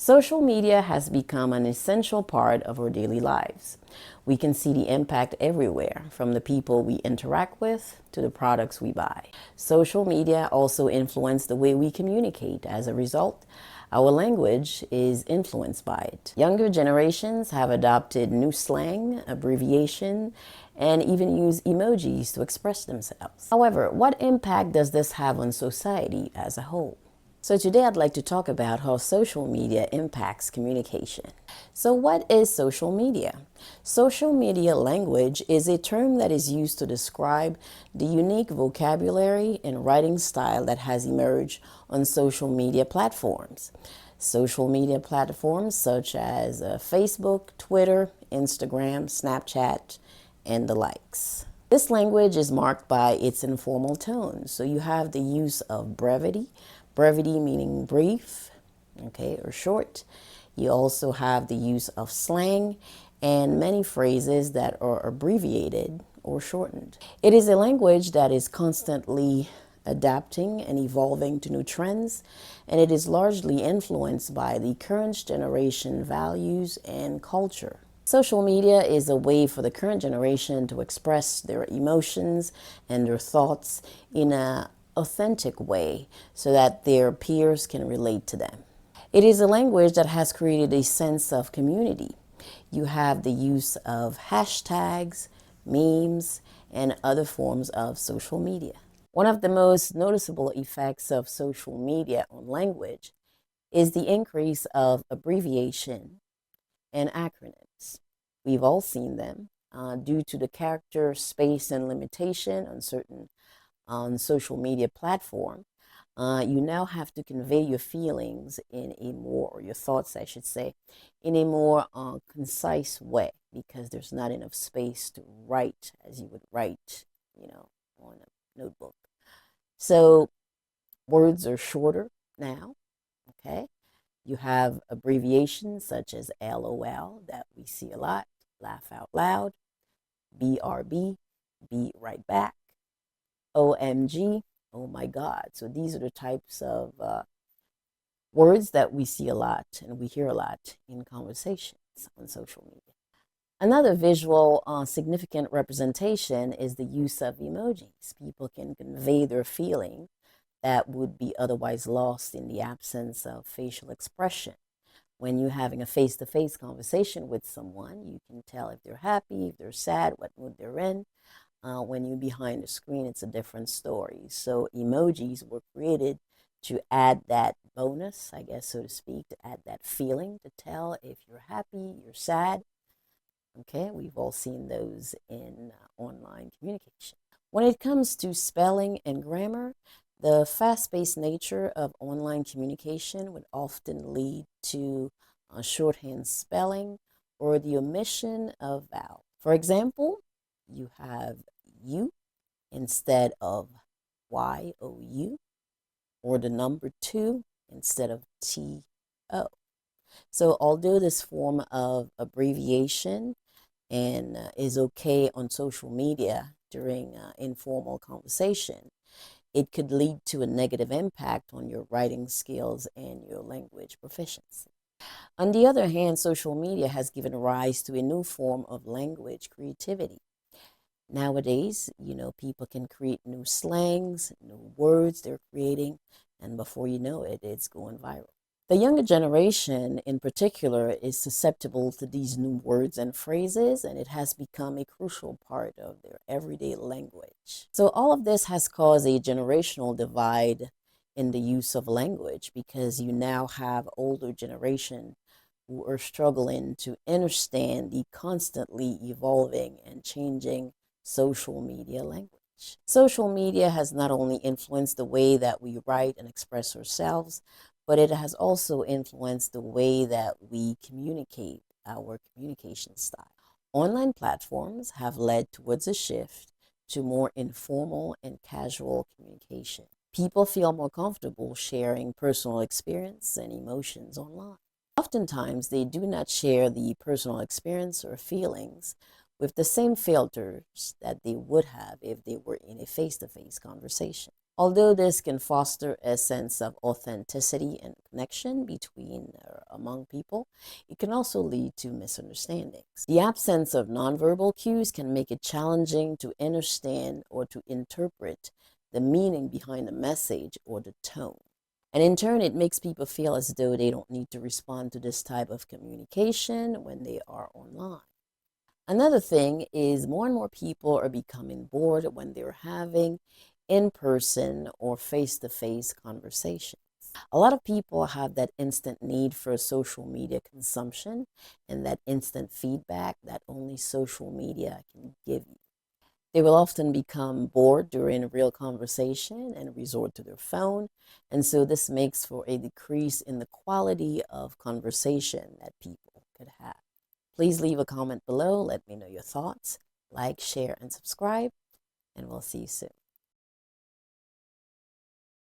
Social media has become an essential part of our daily lives. We can see the impact everywhere, from the people we interact with to the products we buy. Social media also influence the way we communicate. As a result, our language is influenced by it. Younger generations have adopted new slang, abbreviation, and even use emojis to express themselves. However, what impact does this have on society as a whole? So today I'd like to talk about how social media impacts communication. So what is social media? Social media language is a term that is used to describe the unique vocabulary and writing style that has emerged on social media platforms. Social media platforms such as Facebook, Twitter, Instagram, Snapchat, and the likes. This language is marked by its informal tone. So you have the use of brevity meaning brief, okay, or short. You also have the use of slang and many phrases that are abbreviated or shortened. It is a language that is constantly adapting and evolving to new trends, and it is largely influenced by the current generation values and culture. Social media is a way for the current generation to express their emotions and their thoughts in an authentic way so that their peers can relate to them. It is a language that has created a sense of community. You have the use of hashtags, memes, and other forms of social media. One of the most noticeable effects of social media on language is the increase of abbreviation and acronyms. We've all seen them due to the character, space, and limitation on certain social media platform. You now have to convey your feelings in a more, or your thoughts, I should say, in a more concise way, because there's not enough space to write as you would write, on a notebook. So words are shorter now, okay? You have abbreviations such as LOL that we see a lot, laugh out loud, BRB, be right back, OMG, oh my God. So these are the types of words that we see a lot and we hear a lot in conversations on social media. Another visual significant representation is the use of emojis. People can convey their feeling that would be otherwise lost in the absence of facial expression. When you're having a face-to-face conversation with someone, you can tell if they're happy, if they're sad, what mood they're in. When you're behind the screen, it's a different story. So emojis were created to add that bonus, I guess, so to speak, to add that feeling, to tell if you're happy, you're sad. Okay, we've all seen those in online communication. When it comes to spelling and grammar, the fast-paced nature of online communication would often lead to shorthand spelling or the omission of vowels. For example, you have you instead of YOU, or the number 2 instead of TO. So although this form of abbreviation and is okay on social media during informal conversation, it could lead to a negative impact on your writing skills and your language proficiency. On the other hand, social media has given rise to a new form of language creativity. Nowadays, people can create new slangs, new words they're creating, and before you know it, it's going viral. The younger generation in particular is susceptible to these new words and phrases, and it has become a crucial part of their everyday language. So all of this has caused a generational divide in the use of language, because you now have older generation who are struggling to understand the constantly evolving and changing social media language. Social media has not only influenced the way that we write and express ourselves, but it has also influenced the way that we communicate, our communication style. Online platforms have led towards a shift to more informal and casual communication. People feel more comfortable sharing personal experience and emotions online. Oftentimes, they do not share the personal experience or feelings with the same filters that they would have if they were in a face-to-face conversation. Although this can foster a sense of authenticity and connection between or among people, it can also lead to misunderstandings. The absence of nonverbal cues can make it challenging to understand or to interpret the meaning behind the message or the tone. And in turn, it makes people feel as though they don't need to respond to this type of communication when they are online. Another thing is more and more people are becoming bored when they're having in person or face to face conversations. A lot of people have that instant need for social media consumption and that instant feedback that only social media can give you. They will often become bored during a real conversation and resort to their phone. And so this makes for a decrease in the quality of conversation that people could have. Please leave a comment below. Let me know your thoughts. Like, share, and subscribe. And we'll see you soon.